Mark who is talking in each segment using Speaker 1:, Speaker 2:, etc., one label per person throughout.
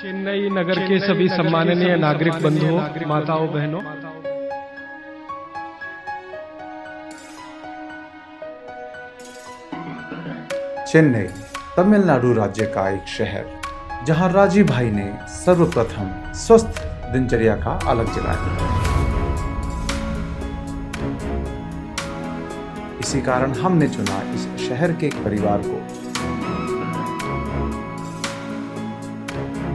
Speaker 1: चेन्नई नगर के सभी सम्माननीय नागरिक बंधुओं, माताओं, बहनों,
Speaker 2: चेन्नई तमिलनाडु राज्य का एक शहर जहां राजीव भाई ने सर्वप्रथम स्वस्थ दिनचर्या का अलग जलाया। इसी कारण हमने चुना इस शहर के एक परिवार को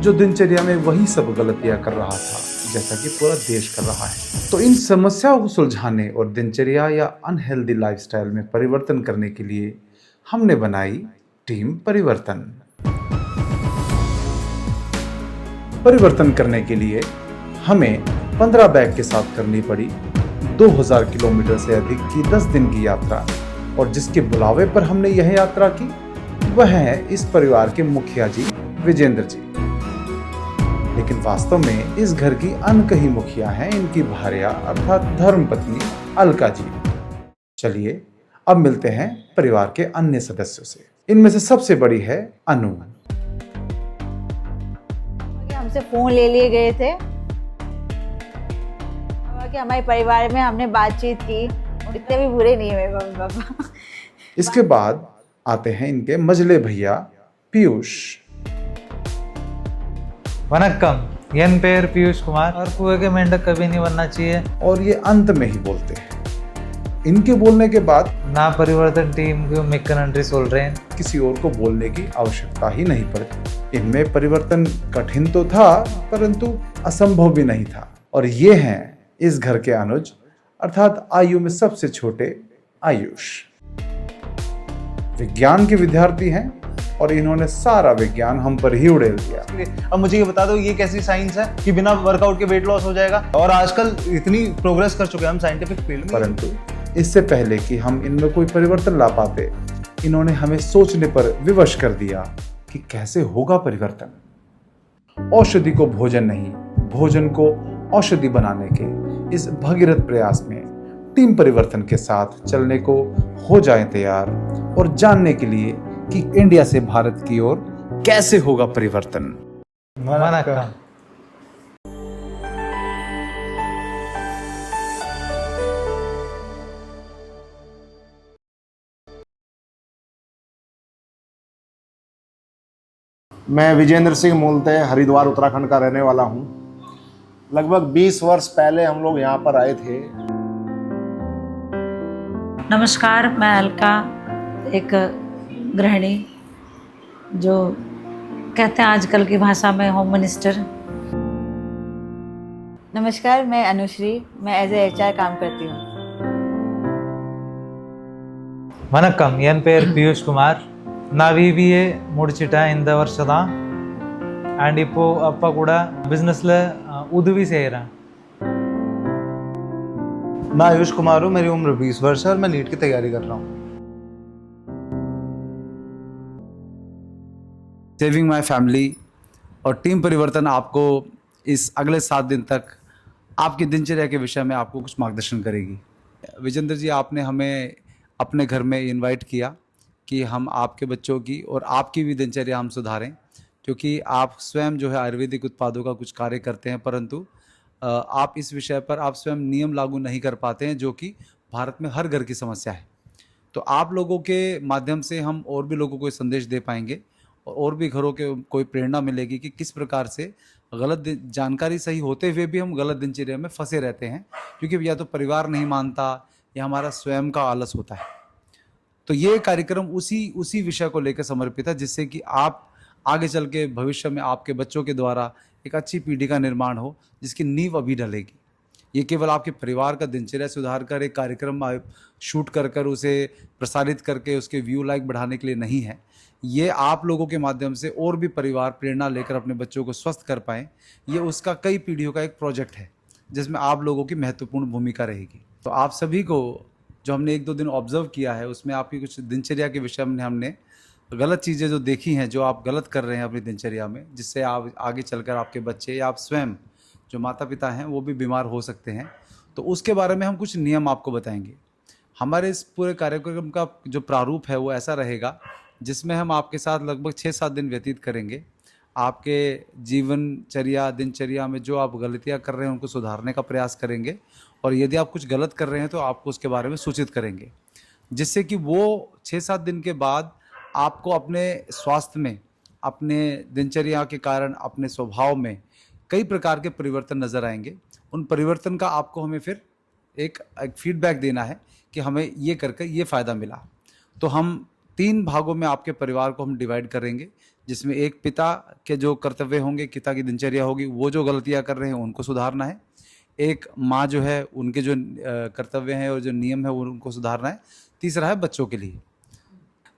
Speaker 2: जो दिनचर्या में वही सब गलतियां कर रहा था जैसा कि पूरा देश कर रहा है। तो इन समस्याओं को सुलझाने और दिनचर्या या अनहेल्दी लाइफस्टाइल में परिवर्तन करने के लिए हमने बनाई टीम परिवर्तन। परिवर्तन करने के लिए हमें 15 बैग के साथ करनी पड़ी 2000 किलोमीटर से अधिक की 10 दिन की यात्रा, और जिसके बुलावे पर हमने यह यात्रा की वह है इस परिवार के मुखिया जी विजेंद्र जी। लेकिन वास्तव में इस घर की अनकही मुखिया हैं इनकी भार्या अर्थात धर्मपत्नी अलका जी। चलिए अब मिलते हैं परिवार के अन्य सदस्यों से। इनमें से सबसे बड़ी है अनु।
Speaker 3: हमसे फोन ले लिए गए थे कि हमारे परिवार में हमने बातचीत की, इतने भी बुरे नहीं है मेरे मम्मी पापा।
Speaker 2: इसके बाद आते हैं इनके मझले भैया पीयूष।
Speaker 4: वनक्कम, एन पेर पीयूष कुमार। और कुएं के मेंढक कभी नहीं बनना चाहिए।
Speaker 2: और ये अंत में ही बोलते हैं। इनके बोलने के बाद
Speaker 4: ना परिवर्तन टीम को मिक्कनंट्री सोल रहे हैं।
Speaker 2: किसी और को बोलने की आवश्यकता ही नहीं पड़ती। इनमें परिवर्तन कठिन तो था परंतु असंभव भी नहीं था। और ये हैं इस घर के अनुज अर्थात आयु में सबसे छोटे आयुष। विज्ञान के विद्यार्थी हैं और इन्होंने सारा विज्ञान हम पर ही उड़ेल दिया।
Speaker 5: अब मुझे ये बता दो, ये कैसी साइंस है कि बिना वर्कआउट के वेट लॉस हो जाएगा? और आजकल इतनी प्रोग्रेस कर चुके हैं हम साइंटिफिक फील्ड में।
Speaker 2: परंतु इससे पहले कि हम इनमें कोई परिवर्तन ला पाते, इन्होंने हमें सोचने पर विवश कर दिया कि कैसे होगा परिवर्तन। औषधि को भोजन नहीं, भोजन को औषधि बनाने के इस भगीरथ प्रयास में टीम परिवर्तन के साथ चलने को हो जाएं तैयार और जानने के लिए कि इंडिया से भारत की ओर कैसे होगा परिवर्तन।
Speaker 4: वनक्कम।
Speaker 6: मैं विजेंद्र सिंह मूलतः हरिद्वार उत्तराखंड का रहने वाला हूँ। लगभग 20 वर्ष पहले हम लोग यहाँ पर आए थे।
Speaker 7: नमस्कार, मैं अलका, एक गृहिणी जो कहते हैं आजकल की भाषा में होम मिनिस्टर।
Speaker 3: नमस्कार, मैं अनुश्री, मैं एज ए HR काम करती हूँ।
Speaker 4: वनक्कम, एन पेर पीयूष कुमार। ना VBA मुड़चिटा इंद वर्षदा एंड इप्पो अप्पा कूड़ा बिजनेस उदवी से
Speaker 5: मैं आयुष कुमार हूँ, मेरी उम्र 20 वर्ष है और मैं नीट की तैयारी कर रहा हूँ।
Speaker 2: सेविंग माय फैमिली और टीम परिवर्तन आपको इस अगले 7 दिन तक आपकी दिनचर्या के विषय में आपको कुछ मार्गदर्शन करेगी। विजेंद्र जी, आपने हमें अपने घर में इनवाइट किया कि हम आपके बच्चों की और आपकी भी दिनचर्या हम सुधारें, क्योंकि आप स्वयं जो है आयुर्वेदिक उत्पादों का कुछ कार्य करते हैं, परंतु आप इस विषय पर आप स्वयं नियम लागू नहीं कर पाते हैं, जो कि भारत में हर घर की समस्या है। तो आप लोगों के माध्यम से हम और भी लोगों को संदेश दे पाएंगे और भी घरों के कोई प्रेरणा मिलेगी कि किस प्रकार से गलत जानकारी सही होते हुए भी हम गलत दिनचर्या में फंसे रहते हैं, क्योंकि या तो परिवार नहीं मानता या हमारा स्वयं का आलस होता है। तो ये कार्यक्रम उसी विषय को लेकर समर्पित है, जिससे कि आप आगे चल के भविष्य में आपके बच्चों के द्वारा एक अच्छी पीढ़ी का निर्माण हो, जिसकी नींव अभी ढलेगी। ये केवल आपके परिवार का दिनचर्या सुधार कर एक कार्यक्रम शूट कर उसे प्रसारित करके उसके व्यू लाइक बढ़ाने के लिए नहीं है। ये आप लोगों के माध्यम से और भी परिवार प्रेरणा लेकर अपने बच्चों को स्वस्थ कर पाएँ, ये उसका कई पीढ़ियों का एक प्रोजेक्ट है जिसमें आप लोगों की महत्वपूर्ण भूमिका रहेगी। तो आप सभी को जो हमने 1-2 दिन ऑब्जर्व किया है, उसमें आपकी कुछ दिनचर्या के विषय में हमने गलत चीज़ें जो देखी हैं, जो आप गलत कर रहे हैं अपनी दिनचर्या में, जिससे आप आगे चलकर आपके बच्चे या आप स्वयं जो माता पिता हैं वो भी बीमार हो सकते हैं। तो उसके बारे में हम कुछ नियम आपको बताएंगे। हमारे इस पूरे कार्यक्रम का जो प्रारूप है वो ऐसा रहेगा, जिसमें हम आपके साथ लगभग 6-7 दिन व्यतीत करेंगे। आपके जीवनचर्या दिनचर्या में जो आप गलतियां कर रहे हैं उनको सुधारने का प्रयास करेंगे, और यदि आप कुछ गलत कर रहे हैं तो आपको उसके बारे में सूचित करेंगे, जिससे कि वो 6-7 दिन के बाद आपको अपने स्वास्थ्य में, अपने दिनचर्या के कारण, अपने स्वभाव में कई प्रकार के परिवर्तन नज़र आएंगे। उन परिवर्तन का आपको हमें फिर एक फीडबैक देना है कि हमें ये करके ये फ़ायदा मिला। तो हम 3 भागों में आपके परिवार को हम डिवाइड करेंगे, जिसमें एक पिता के जो कर्तव्य होंगे, पिता की दिनचर्या होगी, वो जो गलतियां कर रहे हैं उनको सुधारना है। एक माँ जो है उनके जो कर्तव्य हैं और जो नियम है वो उनको सुधारना है। तीसरा है बच्चों के लिए।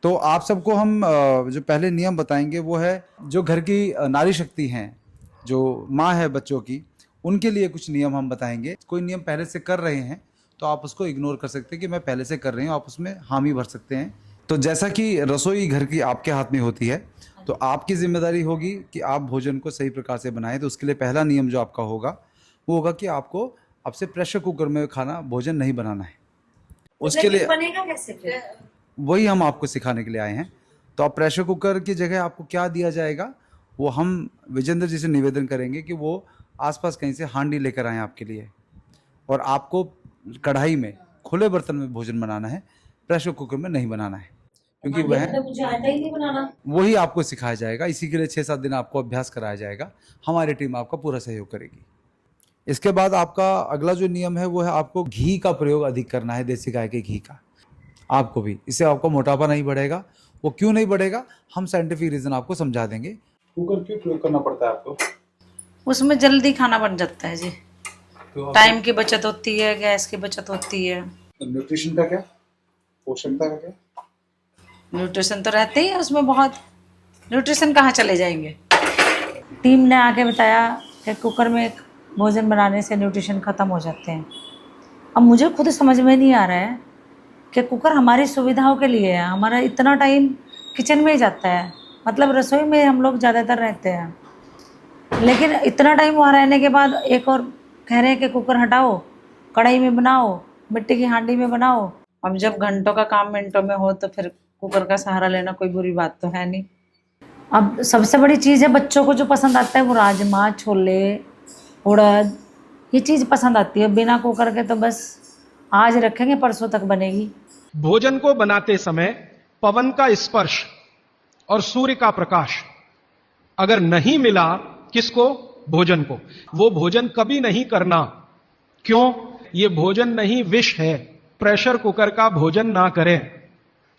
Speaker 2: तो आप सबको हम जो पहले नियम बताएंगे वो है, जो घर की नारी शक्ति हैं, जो माँ है बच्चों की, उनके लिए कुछ नियम हम बताएंगे। कोई नियम पहले से कर रहे हैं तो आप उसको इग्नोर कर सकते हैं कि मैं पहले से कर रही हूँ, आप उसमें हामी भर सकते हैं। तो जैसा कि रसोई घर की आपके हाथ में होती है, तो आपकी जिम्मेदारी होगी कि आप भोजन को सही प्रकार से बनाएं। तो उसके लिए पहला नियम जो आपका होगा वो होगा कि आपको आपसे प्रेशर कुकर में खाना भोजन नहीं बनाना है। उसके लिए
Speaker 7: बनेगा कैसे फिर?
Speaker 2: वही हम आपको सिखाने के लिए आए हैं। तो आप प्रेशर कुकर की जगह आपको क्या दिया जाएगा, वो हम विजेंद्र जी से निवेदन करेंगे कि वो आसपास कहीं से हांडी लेकर आएँ आपके लिए, और आपको कढ़ाई में खुले बर्तन में भोजन बनाना है, प्रेशर कुकर में नहीं बनाना है, क्योंकि वह
Speaker 7: मुझे आता ही नहीं बनाना।
Speaker 2: वही आपको सिखाया जाएगा। इसी के लिए 6-7 दिन आपको अभ्यास कराया जाएगा। हमारी टीम आपका पूरा सहयोग करेगी। इसके बाद आपका अगला जो नियम है वो है, आपको घी का प्रयोग अधिक करना है, देसी गाय के घी का। आपको भी इससे आपका मोटापा नहीं बढ़ेगा। वो क्यों नहीं बढ़ेगा, हम साइंटिफिक रीज़न आपको समझा देंगे। कुकर क्यों प्रयोग करना पड़ता है आपको?
Speaker 7: उसमें जल्दी खाना बन जाता है जी।
Speaker 2: तो
Speaker 7: टाइम की बचत होती है, गैस की बचत होती है।
Speaker 2: न्यूट्रिशन का क्या, पोषणता का क्या?
Speaker 7: न्यूट्रिशन तो रहते ही है उसमें बहुत। न्यूट्रिशन कहाँ चले जाएंगे? टीम ने आके बताया कि कुकर में भोजन बनाने से न्यूट्रिशन ख़त्म हो जाते हैं। अब मुझे खुद समझ में नहीं आ रहा है कि कुकर हमारी सुविधाओं के लिए है। हमारा इतना टाइम किचन में ही जाता है, मतलब रसोई में हम लोग ज़्यादातर रहते हैं, लेकिन इतना टाइम वहाँ रहने के बाद एक और कह रहे हैं कि कुकर हटाओ, कढ़ाई में बनाओ, मिट्टी की हांडी में बनाओ। अब जब घंटों का काम मिनटों में हो तो फिर कुकर का सहारा लेना कोई बुरी बात तो है नहीं। अब सबसे बड़ी चीज़ है, बच्चों को जो पसंद आता है वो राजमा, छोले, उड़द, ये चीज़ पसंद आती है। बिना कुकर के तो बस आज रखेंगे परसों तक बनेगी।
Speaker 1: भोजन को बनाते समय पवन का स्पर्श और सूर्य का प्रकाश अगर नहीं मिला, किसको? भोजन को, वो भोजन कभी नहीं करना। क्यों? ये भोजन नहीं, विष है। प्रेशर कुकर का भोजन ना करें,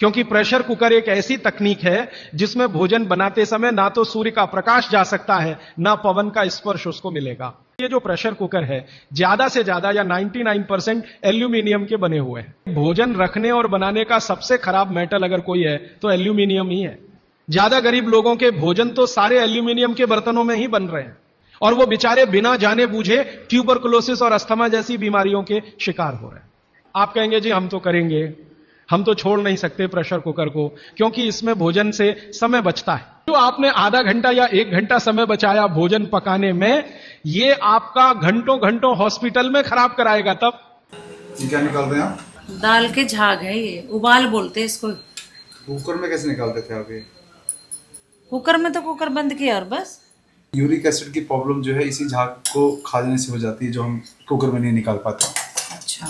Speaker 1: क्योंकि प्रेशर कुकर एक ऐसी तकनीक है जिसमें भोजन बनाते समय ना तो सूर्य का प्रकाश जा सकता है, ना पवन का स्पर्श उसको मिलेगा। ये जो प्रेशर कुकर है ज्यादा से ज्यादा या 99% एल्यूमिनियम के बने हुए हैं। भोजन रखने और बनाने का सबसे खराब मेटल अगर कोई है तो एल्यूमिनियम ही है। ज्यादा गरीब लोगों के भोजन तो सारे एल्यूमिनियम के बर्तनों में ही बन रहे हैं, और वो बेचारे बिना जाने बूझे ट्यूबरकुलोसिस और अस्थमा जैसी बीमारियों के शिकार हो रहे हैं। आप कहेंगे जी हम तो करेंगे, हम तो छोड़ नहीं सकते प्रेशर कुकर को, क्योंकि इसमें भोजन से समय बचता है। जो आपने आधा घंटा या 1 घंटा समय बचाया भोजन पकाने में, ये आपका घंटों घंटों हॉस्पिटल में खराब कराएगा। तब
Speaker 2: ये क्या निकाल रहे हैं आप?
Speaker 7: दाल के झाग है ये, उबाल बोलते हैं इसको।
Speaker 2: कुकर में कैसे निकालते थे आप ये?
Speaker 7: कुकर में तो कुकर बंद किया और बस।
Speaker 2: यूरिक एसिड की प्रॉब्लम जो है इसी झाग को खा लेने से हो जाती है, जो हम कुकर में नहीं निकाल पाते।
Speaker 7: अच्छा,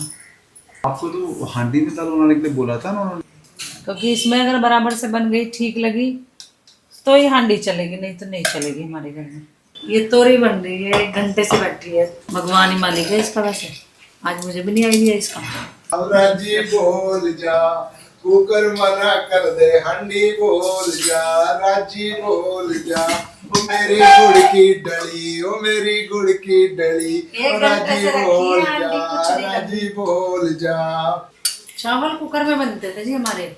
Speaker 2: आपको तो हांडी में दाल बनाने के लिए बोला था ना उन्होंने?
Speaker 7: क्योंकि इसमें अगर बराबर से बन गई, ठीक लगी तो ही हांडी चलेगी, नहीं तो नहीं चलेगी हमारे घर में। ये तोरी बन रही है, 1 घंटे से बैठी है। भगवान ही मालिक है इसका, वैसे आज मुझे भी नहीं आइडिया इसका।
Speaker 8: राजी बोल जा, कुकर मना कर दे, हंडी बोल जा, राजी बोल जा, ओ मेरी गुड़ की डली, ओ मेरी गुड़ की डली, राजी बोल जा, राजी बोल जा।
Speaker 7: चावल कुकर में बनते थे जी हमारे।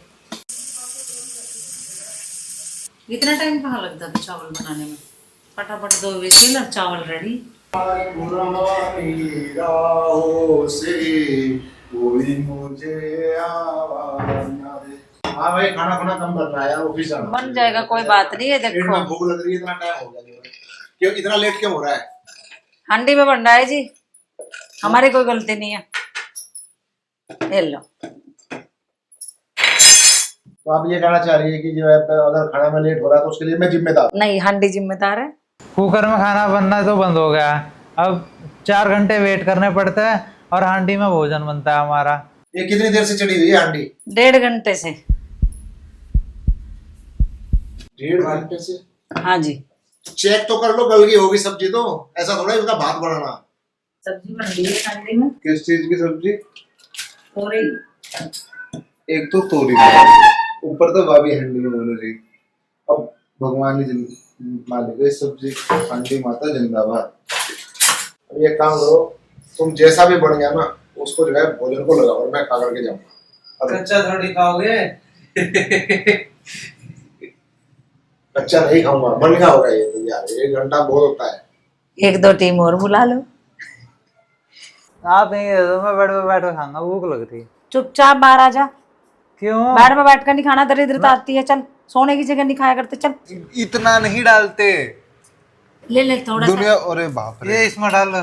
Speaker 7: इतना टाइम कहाँ लगता था चावल बनाने में? फटाफट 2 विसिल और चावल रेडी।
Speaker 8: पुरानी राहों से कोई मुझे आवाज ना दे। हाँ भाई, खाना खाना कम कर रहा है यार, ऑफिस जाना।
Speaker 7: बन जाएगा, कोई बात नहीं है।
Speaker 8: पेट
Speaker 7: देखो
Speaker 8: में भूख लग रही है, इतना टाइम हो गया क्यों, इतना लेट क्यों हो रहा है?
Speaker 7: हांडी में बन रहा है जी, हमारी कोई गलती नहीं है। ये लो।
Speaker 8: तो
Speaker 6: तो आप ये कहना चाह रही है कि जो है अगर खाना में लेट हो रहा है तो उसके लिए मैं जिम्मेदार हूं।
Speaker 7: नहीं, हांडी जिम्मेदार है।
Speaker 4: कुकर में खाना बनना तो बंद हो गया, अब 4 घंटे वेट करने पड़ते हैं और हांडी में भोजन बनता है हमारा।
Speaker 6: ये कितनी देर से चढ़ी हुई है हांडी?
Speaker 7: 1.5 घंटे से।
Speaker 6: 1.5 घंटे से?
Speaker 7: हाँ जी।
Speaker 6: चेक तो कर लो, गल गई होगी सब्जी तो, ऐसा थोड़ा ही उसका भात बनाना।
Speaker 7: सब्जी बन रही है हांडी में।
Speaker 6: किस चीज की सब्जी?
Speaker 7: तोरी।
Speaker 6: एक तो तोरी, ऊपर तो भाभी हांडी में बन रही। अब भगवान ही मालिक है सब्जी, हांडी माता जिंदाबाद। अब ये काम करो, तुम जैसा भी बन गया ना उसको जो है भोजन को लगाओ और मैं खा करके जाऊंगा।
Speaker 4: कच्चा थोड़ी खाओगे।
Speaker 6: कच्चा नहीं खाऊंगा, बन गया होगा ये तो यार, 1 घंटा बहुत होता है।
Speaker 7: 1-2 टीम और बुला लो।
Speaker 4: आप नहीं दे दो, मैं बेड पे बैठ कर खाऊंगा, भूख लग रही।
Speaker 7: चुपचाप बाहर आ जा।
Speaker 4: क्यों?
Speaker 7: बेड पे बैठ कर नहीं खाना, दरिद्रता आती है। चल, सोने की जगह नहीं खाया करते। चल
Speaker 5: इतना नहीं डालते
Speaker 7: ले थोड़ा
Speaker 5: दुनिया। अरे बाप रे,
Speaker 4: ये इसमें डाल लो।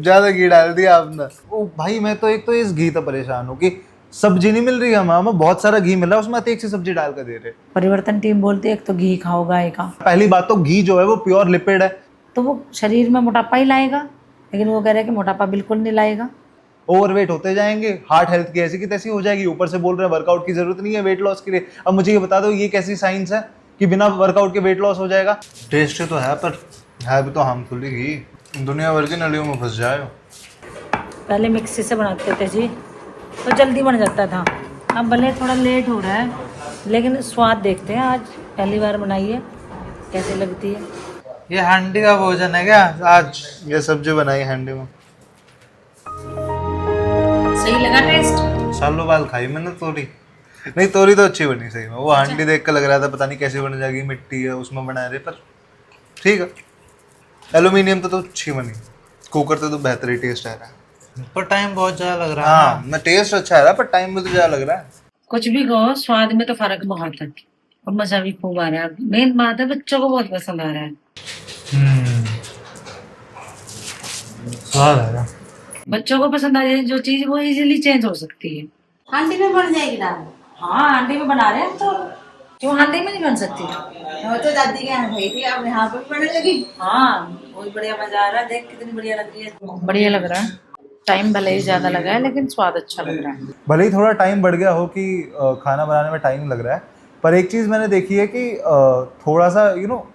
Speaker 5: ज्यादा घी डाल दिया आपने। ओ भाई, मैं तो एक तो इस घी तो परेशान हूँ कि सब्जी नहीं मिल रही है हमें, बहुत सारा घी मिल रहा है उसमें, एक सी सब्जी डाल कर दे रहे।
Speaker 7: परिवर्तन टीम बोलती है एक तो घी खाओ गाय का।
Speaker 5: पहली बात तो घी जो है वो प्योर लिपिड है,
Speaker 7: तो वो शरीर में मोटापा ही लाएगा, लेकिन वो कह रहे हैं कि मोटापा बिल्कुल नहीं लाएगा।
Speaker 5: ओवरवेट होते जाएंगे, हार्ट हेल्थ की ऐसी की तैसी हो जाएगी, ऊपर से बोल रहे हैं वर्कआउट की जरूरत नहीं है वेट लॉस के लिए। अब मुझे ये बता दो, ये कैसी साइंस है कि बिना वर्कआउट के वेट लॉस हो जाएगा? टेस्ट तो है पर है भी तो हार्मफुल ही घी, दुनिया भर की नलियों में फंस जाए।
Speaker 7: पहले मिक्सी से बनाते थे जी, तो जल्दी बन जाता था। अब भले थोड़ा लेट हो रहा है, लेकिन स्वाद देखते हैं। आज पहली बार बनाई है, कैसे लगती है।
Speaker 4: ये हांडी का भोजन है क्या आज?
Speaker 5: ये सब्जी बनाई हांडी में,
Speaker 7: सही लगा टेस्ट?
Speaker 5: सालों बाद खाई मैंने तोरी। नहीं, तोरी तो अच्छी बनी सही में। वो हांडी देख कर लग रहा था पता नहीं कैसे बन जाएगी, मिट्टी है उसमें बना रहे, पर ठीक है। एल्यूमिनियम तो अच्छी बनी, कुकर तो बेहतर ही टेस्ट आ रहा है।
Speaker 4: पर टाइम बहुत ज्यादा लग रहा है।
Speaker 5: हाँ, मैं टेस्ट अच्छा आ रहा है पर टाइम में तो ज्यादा लग रहा है।
Speaker 7: कुछ भी कहो, स्वाद में तो फर्क बहुत है और मजा भी खूब आ रहा है। मेन बात है बच्चों को बहुत पसंद आ रहा है।
Speaker 4: स्वाद आ रहा।
Speaker 7: बच्चों को पसंद आ जाए जो चीज, वो इजीली चेंज हो सकती है। हांडी में बन जाएगी दाल। हाँ, हांडी में बना रहे हैं तो क्यों हांडी में नहीं बन सकती?
Speaker 3: वो तो दादी के यहाँ गई थी, अब यहाँ पर बनने लगी।
Speaker 7: हाँ, बहुत बढ़िया मजा आ रहा है। देख कितनी बढ़िया लग रही है। बढ़िया लग रहा है। टाइम भले ही ज्यादा लगा है, लेकिन स्वाद अच्छा लग रहा है।
Speaker 5: भले ही थोड़ा टाइम बढ़ गया हो कि खाना बनाने में टाइम लग रहा है, पर एक चीज़ मैंने देखी है कि थोड़ा सा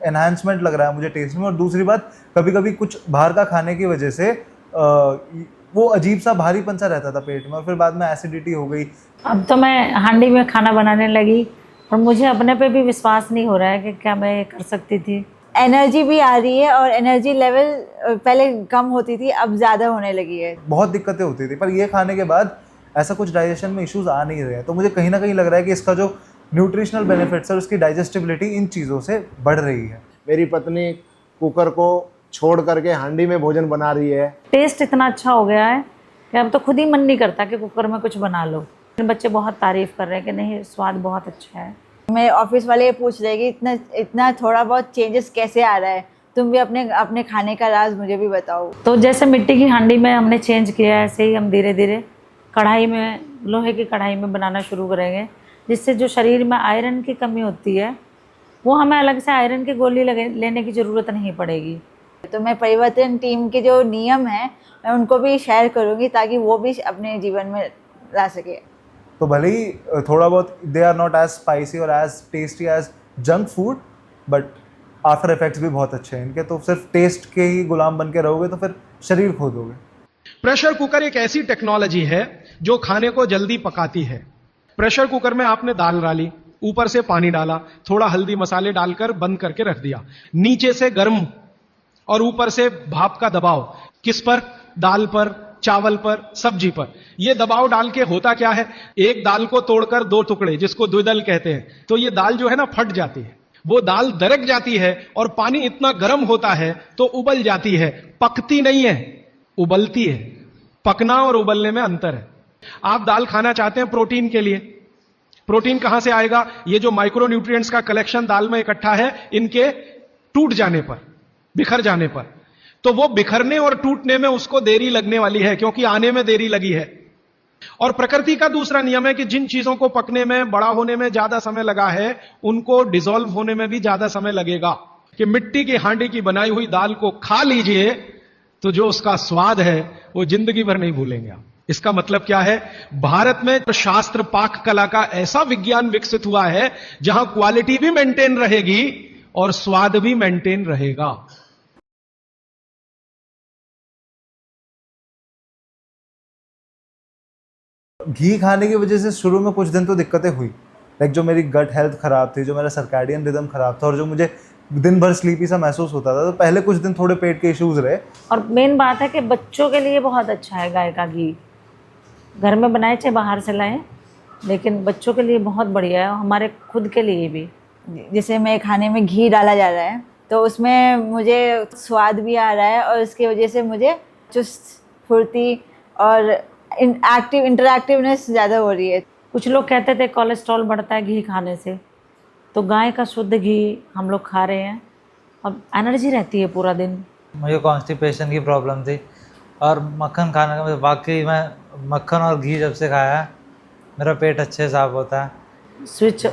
Speaker 5: एनहांसमेंट लग रहा है मुझे टेस्ट में। और दूसरी बात, कभी कभी कुछ बाहर का खाने की वजह से वो अजीब सा भारीपन सा रहता था पेट में, और फिर बाद में एसिडिटी हो गई।
Speaker 7: अब तो मैं हांडी में खाना बनाने लगी और मुझे अपने पे भी विश्वास नहीं हो रहा है कि क्या मैं ये कर सकती थी।
Speaker 3: एनर्जी भी आ रही है और एनर्जी लेवल पहले कम होती थी, अब ज़्यादा होने लगी है।
Speaker 5: बहुत दिक्कतें होती थी, पर ये खाने के बाद ऐसा कुछ डाइजेशन में इश्यूज आ नहीं रहे हैं। तो मुझे कहीं ना कहीं लग रहा है कि इसका जो न्यूट्रिशनल बेनिफिट्स है, उसकी डाइजेस्टिबिलिटी इन चीज़ों से बढ़ रही है।
Speaker 6: मेरी पत्नी कुकर को छोड़ करके हांडी में भोजन बना रही है।
Speaker 7: टेस्ट इतना अच्छा हो गया है कि अब तो खुद ही मन नहीं करता कि कुकर में कुछ बना लो। बच्चे बहुत तारीफ कर रहे हैं कि नहीं, स्वाद बहुत अच्छा है।
Speaker 3: मेरे ऑफिस वाले ये पूछ रहे कि इतना थोड़ा बहुत चेंजेस कैसे आ रहा है, तुम भी अपने खाने का राज मुझे भी बताओ।
Speaker 7: तो जैसे मिट्टी की हांडी में हमने चेंज किया, ऐसे ही हम धीरे धीरे कढ़ाई में, लोहे की कढ़ाई में बनाना शुरू करेंगे, जिससे जो शरीर में आयरन की कमी होती है वो हमें अलग से आयरन की गोली लेने की ज़रूरत नहीं पड़ेगी।
Speaker 3: तो मैं परिवर्तन टीम के जो नियम हैं मैं उनको भी शेयर करूँगी ताकि वो भी अपने जीवन में ला सके।
Speaker 5: तो भले ही थोड़ा बहुत they are not as spicy और as tasty as junk food, but after effects भी बहुत अच्छे हैं इनके। तो सिर्फ टेस्ट के ही गुलाम बन के रहोगे तो फिर शरीर खो दोगे।
Speaker 1: प्रेशर कुकर एक ऐसी टेक्नोलॉजी है जो खाने को जल्दी पकाती है। प्रेशर कुकर में आपने दाल डाली, ऊपर से पानी डाला, थोड़ा हल्दी मसाले डालकर बंद करके रख दिया। नीचे से गर्म और ऊपर से भाप का दबाव, किस पर? दाल पर, चावल पर, सब्जी पर। यह दबाव डाल के होता क्या है, एक दाल को तोड़कर 2 टुकड़े, जिसको द्विदल कहते हैं, तो ये दाल जो है ना फट जाती है, वो दाल दरक जाती है और पानी इतना गर्म होता है तो उबल जाती है। पकती नहीं है, उबलती है। पकना और उबलने में अंतर है। आप दाल खाना चाहते हैं प्रोटीन के लिए, प्रोटीन कहां से आएगा? ये जो माइक्रो न्यूट्रिएंट्स का कलेक्शन दाल में इकट्ठा है, इनके टूट जाने पर, बिखर जाने पर, तो वो बिखरने और टूटने में उसको देरी लगने वाली है, क्योंकि आने में देरी लगी है। और प्रकृति का दूसरा नियम है कि जिन चीजों को पकने में, बड़ा होने में ज्यादा समय लगा है, उनको डिसॉल्व होने में भी ज्यादा समय लगेगा। कि मिट्टी की हांडी की बनाई हुई दाल को खा लीजिए तो जो उसका स्वाद है वो जिंदगी भर नहीं भूलेंगे आप। इसका मतलब क्या है? भारत में शास्त्र पाक कला का ऐसा विज्ञान विकसित हुआ है जहां क्वालिटी भी मेंटेन रहेगी और स्वाद भी मेंटेन रहेगा।
Speaker 5: घी खाने की वजह से शुरू में कुछ दिन तो दिक्कतें हुई, लाइक जो मेरी गट हेल्थ ख़राब थी, जो मेरा सर्कैडियन रिदम ख़राब था और जो मुझे दिन भर स्लीपी सा महसूस होता था, तो पहले कुछ दिन थोड़े पेट के इश्यूज रहे।
Speaker 7: और मेन बात है कि बच्चों के लिए बहुत अच्छा है गाय का घी। घर में बनाए चाहे बाहर से लाएं, लेकिन बच्चों के लिए बहुत बढ़िया है, हमारे खुद के लिए भी।
Speaker 3: जैसे मेरे खाने में घी डाला जा रहा है तो उसमें मुझे स्वाद भी आ रहा है और उसकी वजह से मुझे चुस्त फुर्ती और इंटरैक्टिवनेस ज़्यादा हो रही है।
Speaker 7: कुछ लोग कहते थे कोलेस्ट्रॉल बढ़ता है घी खाने से, तो गाय का शुद्ध घी हम लोग खा रहे हैं और एनर्जी रहती है पूरा दिन।
Speaker 4: मुझे कॉन्स्टिपेशन की प्रॉब्लम थी और मक्खन खाने का, वाकई मैं मक्खन और घी जब से खाया मेरा पेट अच्छे साफ होता है।
Speaker 7: स्विच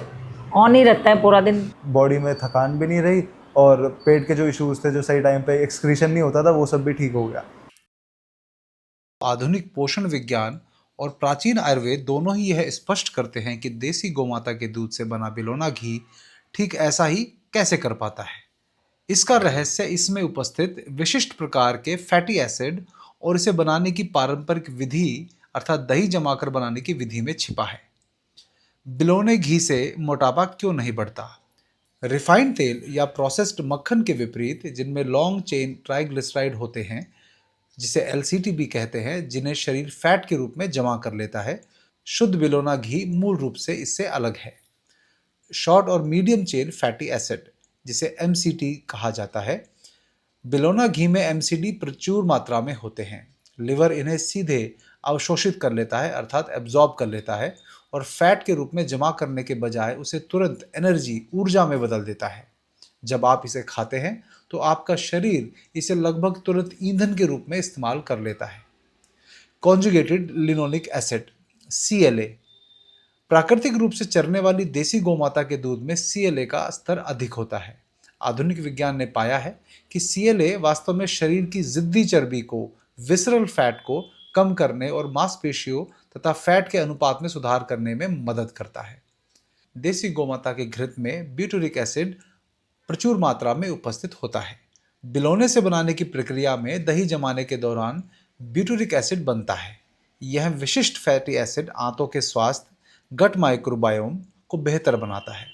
Speaker 7: ऑन ही रहता है पूरा दिन।
Speaker 5: बॉडी में थकान भी नहीं रही और पेट के जो इश्यूज थे, जो सही टाइम पे एक्सक्रीशन नहीं होता था, वो सब भी ठीक हो गया।
Speaker 2: आधुनिक पोषण विज्ञान और प्राचीन आयुर्वेद दोनों ही यह स्पष्ट करते हैं कि देसी गौमाता के दूध से बना बिलोना घी ठीक ऐसा ही कैसे कर पाता है। इसका रहस्य इसमें उपस्थित विशिष्ट प्रकार के फैटी एसिड और इसे बनाने की पारंपरिक विधि अर्थात दही जमाकर बनाने की विधि में छिपा है। बिलोने घी से मोटापा क्यों नहीं बढ़ता? रिफाइंड तेल या प्रोसेस्ड मक्खन के विपरीत, जिनमें लॉन्ग चेन ट्राइग्लिसराइड होते हैं, जिसे LCT भी कहते हैं, जिन्हें शरीर फैट के रूप में जमा कर लेता है, शुद्ध बिलोना घी मूल रूप से इससे अलग है। शॉर्ट और मीडियम चेन फैटी एसिड, जिसे MCT कहा जाता है, बिलोना घी में MCT प्रचुर मात्रा में होते हैं। लिवर इन्हें सीधे अवशोषित कर लेता है अर्थात एब्जॉर्ब कर लेता है और फैट के रूप में जमा करने के बजाय उसे तुरंत एनर्जी ऊर्जा में बदल देता है। जब आप इसे खाते हैं तो आपका शरीर इसे लगभग तुरंत ईंधन के रूप में इस्तेमाल कर लेता है। कॉन्जुगेटेड लिनोलिक एसिड CLA, प्राकृतिक रूप से चरने वाली देसी गौमाता के दूध में CLA का स्तर अधिक होता है। आधुनिक विज्ञान ने पाया है कि CLA वास्तव में शरीर की जिद्दी चर्बी को, विसरल फैट को कम करने और मांसपेशियों तथा फैट के अनुपात में सुधार करने में मदद करता है। देसी गौमाता के घृत में ब्यूटरिक एसिड प्रचुर मात्रा में उपस्थित होता है। बिलोने से बनाने की प्रक्रिया में दही जमाने के दौरान ब्यूटरिक एसिड बनता है। यह विशिष्ट फैटी एसिड आंतों के स्वास्थ्य, गट माइक्रोबायोम को बेहतर बनाता है,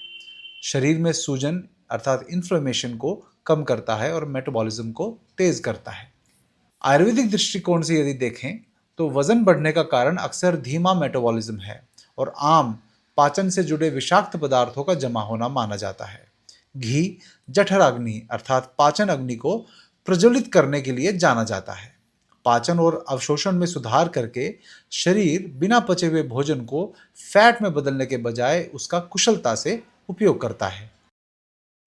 Speaker 2: शरीर में सूजन अर्थात इन्फ्लेमेशन को कम करता है और मेटाबॉलिज्म को तेज करता है। आयुर्वेदिक दृष्टिकोण से यदि देखें तो वजन बढ़ने का कारण अक्सर धीमा मेटाबॉलिज्म है और आम पाचन से जुड़े विषाक्त पदार्थों का जमा होना माना जाता है। घी जठराग्नि अर्थात पाचन अग्नि को प्रज्वलित करने के लिए जाना जाता है। पाचन और अवशोषण में सुधार करके शरीर बिना पचे हुए भोजन को फैट में बदलने के बजाय उसका कुशलता से उपयोग करता है।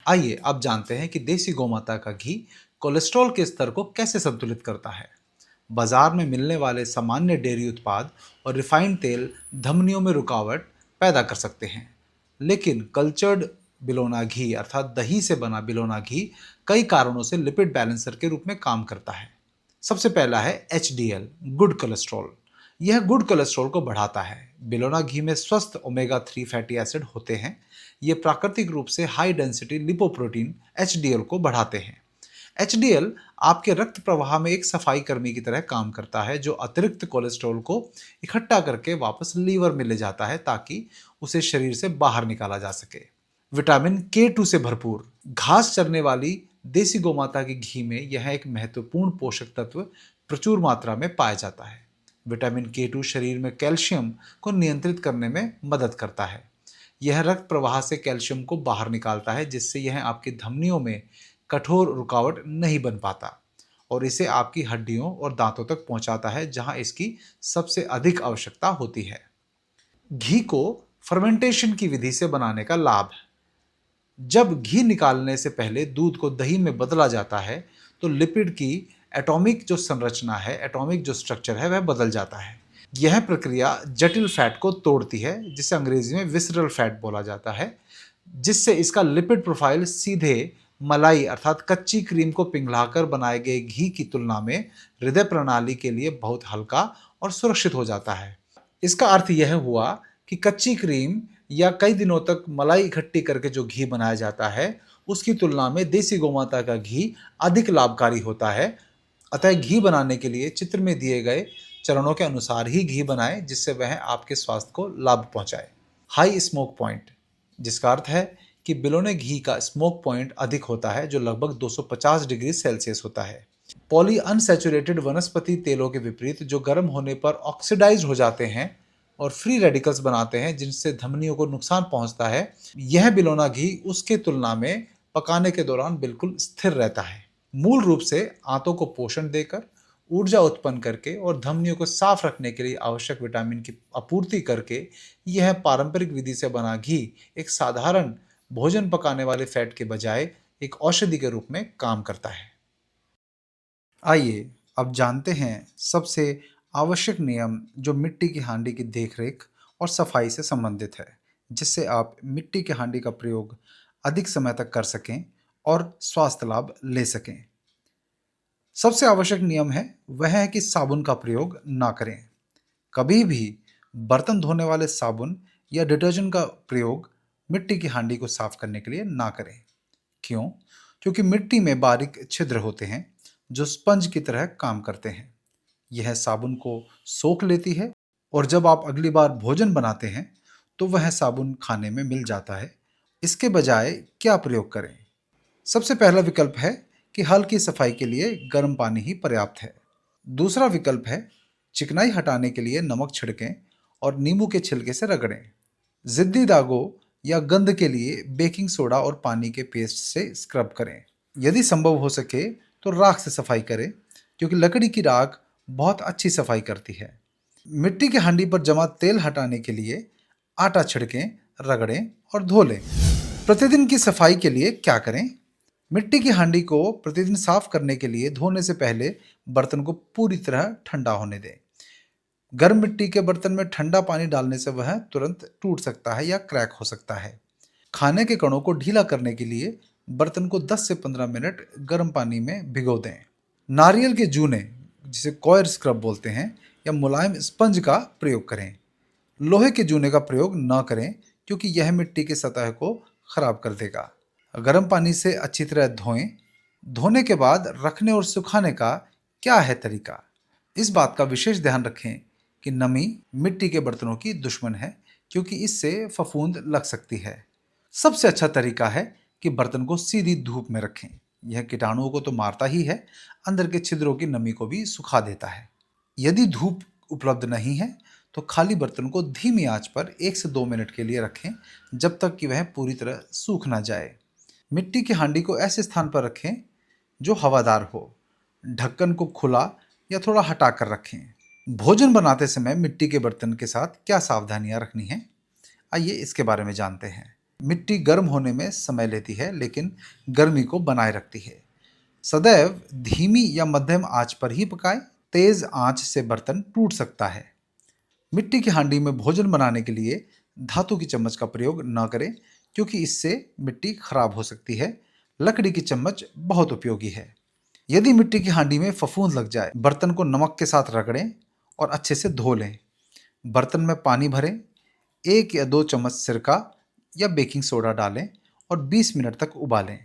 Speaker 2: आइए अब जानते हैं कि देसी गौमाता का घी कोलेस्ट्रॉल के स्तर को कैसे संतुलित करता है। बाजार में मिलने वाले सामान्य डेयरी उत्पाद और रिफाइंड तेल धमनियों में रुकावट पैदा कर सकते हैं, लेकिन कल्चर्ड बिलोना घी अर्थात दही से बना बिलोना घी कई कारणों से लिपिड बैलेंसर के रूप में काम करता है। सबसे पहला है HDL, गुड कोलेस्ट्रॉल। यह गुड कोलेस्ट्रॉल को बढ़ाता है। बिलोना घी में स्वस्थ ओमेगा 3 फैटी एसिड होते हैं। ये प्राकृतिक रूप से हाई डेंसिटी लिपोप्रोटीन HDL को बढ़ाते हैं। HDL आपके रक्त प्रवाह में एक सफाई कर्मी की तरह काम करता है, जो अतिरिक्त कोलेस्ट्रॉल को इकट्ठा करके वापस लीवर में ले जाता है ताकि उसे शरीर से बाहर निकाला जा सके। विटामिन K2 से भरपूर घास चरने वाली देसी गौमाता के घी में यह एक महत्वपूर्ण पोषक तत्व प्रचुर मात्रा में पाया जाता है। विटामिन K2 शरीर में कैल्शियम को नियंत्रित करने में मदद करता है। यह रक्त प्रवाह से कैल्शियम को बाहर निकालता है, जिससे यह आपकी धमनियों में कठोर रुकावट नहीं बन पाता और इसे आपकी हड्डियों और दांतों तक पहुंचाता है, जहां इसकी सबसे अधिक आवश्यकता होती है। घी को फर्मेंटेशन की विधि से बनाने का लाभ। जब घी निकालने से पहले दूध को दही में बदला जाता है तो लिपिड की एटॉमिक जो संरचना है, एटॉमिक जो स्ट्रक्चर है, वह बदल जाता है। यह प्रक्रिया जटिल फैट को तोड़ती है, जिसे अंग्रेजी में विसरल फैट बोला जाता है, जिससे इसका लिपिड प्रोफाइल सीधे मलाई अर्थात कच्ची क्रीम को पिघलाकर बनाए गए घी की तुलना में हृदय प्रणाली के लिए बहुत हल्का और सुरक्षित हो जाता है। इसका अर्थ यह हुआ कि कच्ची क्रीम या कई दिनों तक मलाई इकट्ठी करके जो घी बनाया जाता है उसकी तुलना में देसी गौमाता का घी अधिक लाभकारी होता है। अतः घी बनाने के लिए चित्र में दिए गए चरणों के अनुसार ही घी बनाएं, जिससे वह आपके स्वास्थ्य को लाभ पहुंचाए। हाई स्मोक पॉइंट, जिसका अर्थ है कि बिलोने घी का स्मोक पॉइंट अधिक होता है, जो लगभग 250 डिग्री सेल्सियस होता है। पॉली अनसैचुरेटेड वनस्पति तेलों के विपरीत, जो गर्म होने पर ऑक्सीडाइज हो जाते हैं और फ्री रेडिकल्स बनाते हैं, जिनसे धमनियों को नुकसान पहुंचता है, यह बिलोना घी उसके तुलना में पकाने के दौरान बिल्कुल स्थिर रहता है। मूल रूप से आंतों को पोषण देकर, ऊर्जा उत्पन्न करके और धमनियों को साफ रखने के लिए आवश्यक विटामिन की आपूर्ति करके यह पारंपरिक विधि से बना घी एक साधारण भोजन पकाने वाले फैट के बजाय एक औषधि के रूप में काम करता है। आइए अब जानते हैं सबसे आवश्यक नियम जो मिट्टी की हांडी की देखरेख और सफाई से संबंधित है, जिससे आप मिट्टी की हांडी का प्रयोग अधिक समय तक कर सकें और स्वास्थ्य लाभ ले सकें। सबसे आवश्यक नियम है वह है कि साबुन का प्रयोग ना करें। कभी भी बर्तन धोने वाले साबुन या डिटर्जेंट का प्रयोग मिट्टी की हांडी को साफ करने के लिए ना करें। क्यों? क्योंकि मिट्टी में बारीक छिद्र होते हैं जो स्पंज की तरह काम करते हैं। यह साबुन को सोख लेती है और जब आप अगली बार भोजन बनाते हैं तो वह साबुन खाने में मिल जाता है। इसके बजाय क्या प्रयोग करें? सबसे पहला विकल्प है कि हल्की सफाई के लिए गर्म पानी ही पर्याप्त है। दूसरा विकल्प है चिकनाई हटाने के लिए नमक छिड़कें और नींबू के छिलके से रगड़ें। जिद्दी दागों या गंध के लिए बेकिंग सोडा और पानी के पेस्ट से स्क्रब करें। यदि संभव हो सके तो राख से सफाई करें, क्योंकि लकड़ी की राख बहुत अच्छी सफाई करती है। मिट्टी की हांडी पर जमा तेल हटाने के लिए आटा छिड़कें, रगड़ें और धो लें। प्रतिदिन की सफाई के लिए क्या करें? मिट्टी की हांडी को प्रतिदिन साफ करने के लिए धोने से पहले बर्तन को पूरी तरह ठंडा होने दें। गर्म मिट्टी के बर्तन में ठंडा पानी डालने से वह तुरंत टूट सकता है या क्रैक हो सकता है। खाने के कणों को ढीला करने के लिए बर्तन को 10 से 15 मिनट गर्म पानी में भिगो दें। नारियल के जूने, जिसे कॉयर स्क्रब बोलते हैं, या मुलायम स्पंज का प्रयोग करें। लोहे के जूने का प्रयोग न करें, क्योंकि यह मिट्टी की सतह को खराब कर देगा। गर्म पानी से अच्छी तरह धोएं। धोने के बाद रखने और सुखाने का क्या है तरीका? इस बात का विशेष ध्यान रखें कि नमी मिट्टी के बर्तनों की दुश्मन है, क्योंकि इससे फफूंद लग सकती है। सबसे अच्छा तरीका है कि बर्तन को सीधी धूप में रखें। यह कीटाणुओं को तो मारता ही है, अंदर के छिद्रों की नमी को भी सुखा देता है। यदि धूप उपलब्ध नहीं है तो खाली बर्तन को धीमी आंच पर 1 से 2 मिनट के लिए रखें, जब तक कि वह पूरी तरह सूख ना जाए। मिट्टी की हांडी को ऐसे स्थान पर रखें जो हवादार हो। ढक्कन को खुला या थोड़ा हटा कर रखें। भोजन बनाते समय मिट्टी के बर्तन के साथ क्या सावधानियां रखनी हैं? आइए इसके बारे में जानते हैं। मिट्टी गर्म होने में समय लेती है, लेकिन गर्मी को बनाए रखती है। सदैव धीमी या मध्यम आंच पर ही पकाएं। तेज आंच से बर्तन टूट सकता है। मिट्टी की हांडी में भोजन बनाने के लिए धातु की चम्मच का प्रयोग न करें, क्योंकि इससे मिट्टी खराब हो सकती है। लकड़ी की चम्मच बहुत उपयोगी है। यदि मिट्टी की हांडी में फफूंद लग जाए, बर्तन को नमक के साथ रगड़ें और अच्छे से धो लें। बर्तन में पानी भरें, 1 या 2 चम्मच सिरका या बेकिंग सोडा डालें और 20 मिनट तक उबालें।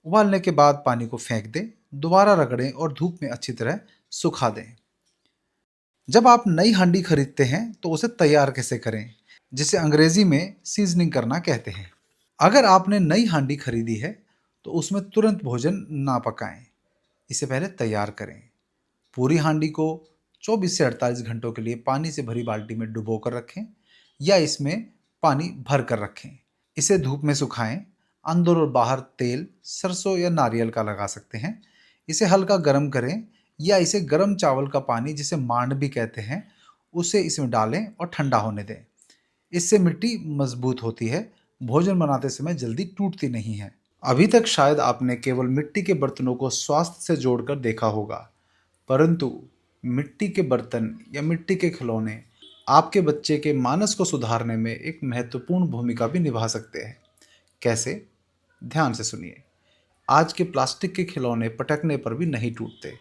Speaker 2: उबालने के बाद पानी को फेंक दें, दोबारा रगड़ें और धूप में अच्छी तरह सुखा दें। जब आप नई हांडी खरीदते हैं तो उसे तैयार कैसे करें, जिसे अंग्रेजी में सीजनिंग करना कहते हैं। अगर आपने नई हांडी खरीदी है तो उसमें तुरंत भोजन ना पकाएं, इसे पहले तैयार करें। पूरी हांडी को 24 से 48 घंटों के लिए पानी से भरी बाल्टी में डुबो कर रखें या इसमें पानी भर कर रखें। इसे धूप में सुखाएं। अंदर और बाहर तेल सरसों या नारियल का लगा सकते हैं। इसे हल्का गर्म करें या इसे गर्म चावल का पानी, जिसे मांड भी कहते हैं, उसे इसमें डालें और ठंडा होने दें। इससे मिट्टी मजबूत होती है, भोजन बनाते समय जल्दी टूटती नहीं है। अभी तक शायद आपने केवल मिट्टी के बर्तनों को स्वास्थ्य से जोड़कर देखा होगा, परंतु मिट्टी के बर्तन या मिट्टी के खिलौने आपके बच्चे के मानस को सुधारने में एक महत्वपूर्ण भूमिका भी निभा सकते हैं। कैसे? ध्यान से सुनिए। आज के प्लास्टिक के खिलौने पटकने पर भी नहीं टूटते,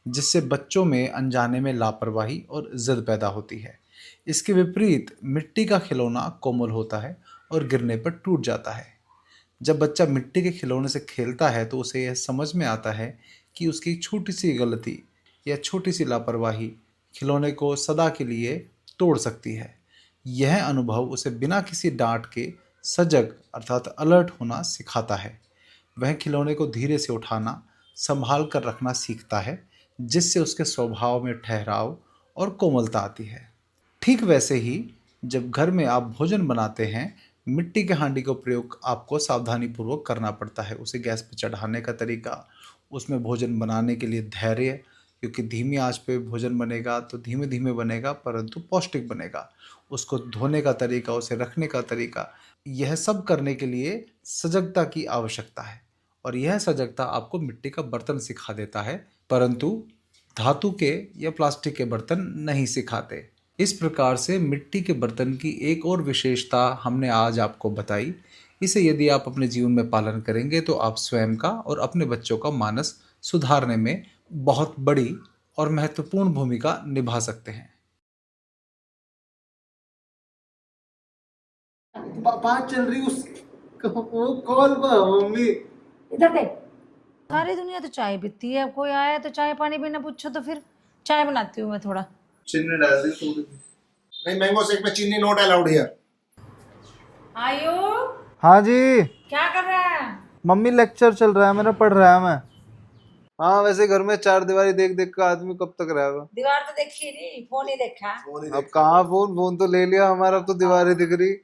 Speaker 2: जिससे बच्चों में अनजाने में लापरवाही और जिद पैदा होती है। इसके विपरीत मिट्टी का खिलौना कोमल होता है और गिरने पर टूट जाता है। जब बच्चा मिट्टी के खिलौने से खेलता है तो उसे यह समझ में आता है कि उसकी छोटी सी गलती या छोटी सी लापरवाही खिलौने को सदा के लिए तोड़ सकती है। यह अनुभव उसे बिना किसी डांट के सजग अर्थात अलर्ट होना सिखाता है। वह खिलौने को धीरे से उठाना, संभाल कर रखना सीखता है, जिससे उसके स्वभाव में ठहराव और कोमलता आती है। ठीक वैसे ही जब घर में आप भोजन बनाते हैं, मिट्टी के हांडी का प्रयोग आपको सावधानीपूर्वक करना पड़ता है। उसे गैस पर चढ़ाने का तरीका, उसमें भोजन बनाने के लिए धैर्य, क्योंकि धीमी आंच पे भोजन बनेगा तो धीमे धीमे बनेगा परंतु पौष्टिक बनेगा। उसको धोने का तरीका, उसे रखने का तरीका, यह सब करने के लिए सजगता की आवश्यकता है। और यह सजगता आपको मिट्टी का बर्तन सिखा देता है, परंतु धातु के या प्लास्टिक के बर्तन नहीं सिखाते। इस प्रकार से मिट्टी के बर्तन की एक और विशेषता हमने आज आपको बताई। इसे यदि आप अपने जीवन में पालन करेंगे तो आप स्वयं का और अपने बच्चों का मानस सुधारने में बहुत बड़ी और महत्वपूर्ण भूमिका निभा सकते हैं।
Speaker 6: बात चल रही उस वो कॉल पर मम्मी।
Speaker 7: इधर देख, सारी दुनिया तो चाय पीती है, अब कोई आया तो चाय पानी भी ना पूछो तो फिर चाय बनाती हूँ मैं थोड़ा।
Speaker 6: चीनी डाल दी थोड़ी। नहीं, मैंगो शेक में चीनी नॉट अलाउड हियर।
Speaker 7: आयु,
Speaker 5: हाँ जी
Speaker 7: क्या कर रहा है?
Speaker 5: मम्मी, लेक्चर चल रहा है मेरा, पढ़ रहा है मैं। हाँ, वैसे घर में चार दीवारी देख देख कर आदमी कब तक रहेगा।
Speaker 7: दीवार तो देखी नहीं, फोन ही देखा।
Speaker 5: अब कहाँ फोन तो ले लिया हमारा, अब तो दीवारें दिख रही।